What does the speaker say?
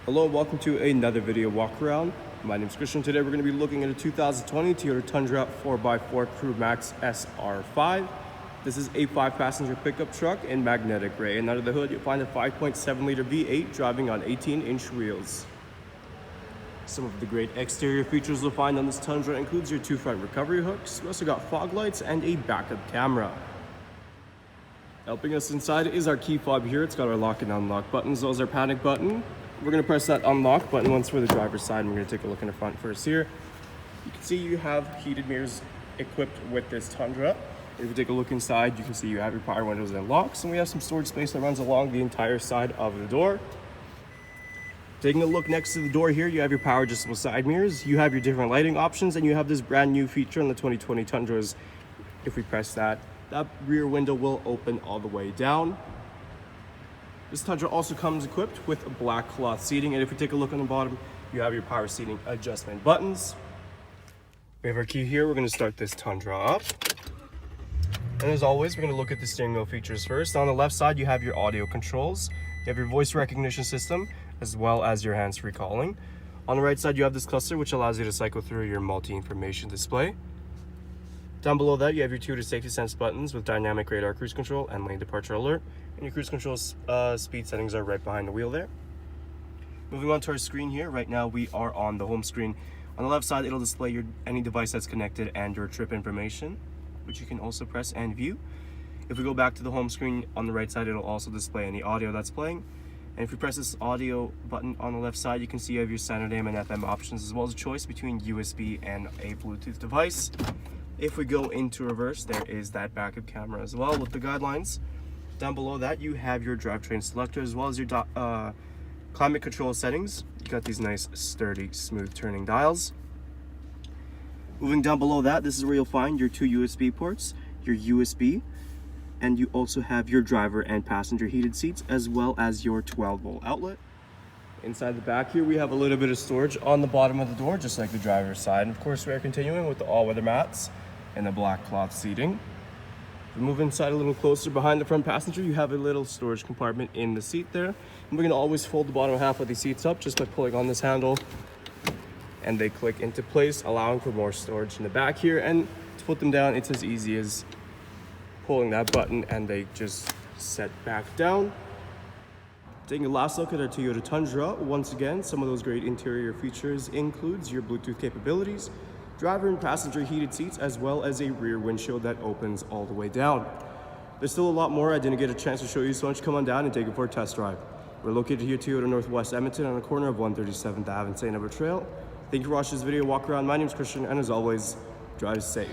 Hello and welcome to another video walk around. My name is Christian. Today we're going to be looking at a 2020 Toyota Tundra 4x4 CrewMax SR5. This is a 5-passenger pickup truck in magnetic gray, and under the hood you'll find a 5.7-liter V8 driving on 18-inch wheels. Some of the great exterior features you'll find on this Tundra includes your 2 front recovery hooks. We also got fog lights and a backup camera. Helping us inside is our key fob here. It's got our lock and unlock buttons. Those are panic button. We're going to press that unlock button once we're the driver's side, and we're going to take a look in the front first here. You can see you have heated mirrors equipped with this Tundra. If you take a look inside, you can see you have your power windows and locks, and we have some storage space that runs along the entire side of the door. Taking a look next to the door here, you have your power adjustable side mirrors, you have your different lighting options, and you have this brand new feature in the 2020 Tundras. If we press that rear window will open all the way down. This Tundra also comes equipped with black cloth seating, and if we take a look on the bottom, you have your power seating adjustment buttons. We have our key here. We're going to start this Tundra up. And as always, we're going to look at the steering wheel features first. On the left side, you have your audio controls. You have your voice recognition system, as well as your hands-free calling. On the right side, you have this cluster, which allows you to cycle through your multi-information display. Down below that, you have your 2 safety sense buttons with dynamic radar cruise control and lane departure alert. And your cruise control speed settings are right behind the wheel there. Moving on to our screen here, right now we are on the home screen. On the left side, it'll display any device that's connected and your trip information, which you can also press and view. If we go back to the home screen, on the right side, it'll also display any audio that's playing. And if you press this audio button on the left side, you can see you have your standard AM and FM options, as well as a choice between USB and a Bluetooth device. If we go into reverse, there is that backup camera as well with the guidelines. Down below that, you have your drivetrain selector, as well as your climate control settings. You got these nice, sturdy, smooth turning dials. Moving down below that, this is where you'll find your 2 USB ports, your USB, and you also have your driver and passenger heated seats, as well as your 12-volt outlet. Inside the back here, we have a little bit of storage on the bottom of the door, just like the driver's side. And of course, we are continuing with the all-weather mats and the black cloth seating. If we move inside a little closer behind the front passenger, you have a little storage compartment in the seat there. And we're going to always fold the bottom half of these seats up just by pulling on this handle, and they click into place, allowing for more storage in the back here. And to put them down, it's as easy as pulling that button and they just set back down. Taking a last look at our Toyota Tundra, once again, some of those great interior features includes your Bluetooth capabilities, driver and passenger heated seats, as well as a rear windshield that opens all the way down. There's still a lot more I didn't get a chance to show you, so why don't you come on down and take it for a test drive. We're located here at Toyota Northwest Edmonton on the corner of 137th Ave and St.Albert Trail. Thank you for watching this video walk around. My name is Christian, and as always, drive safe.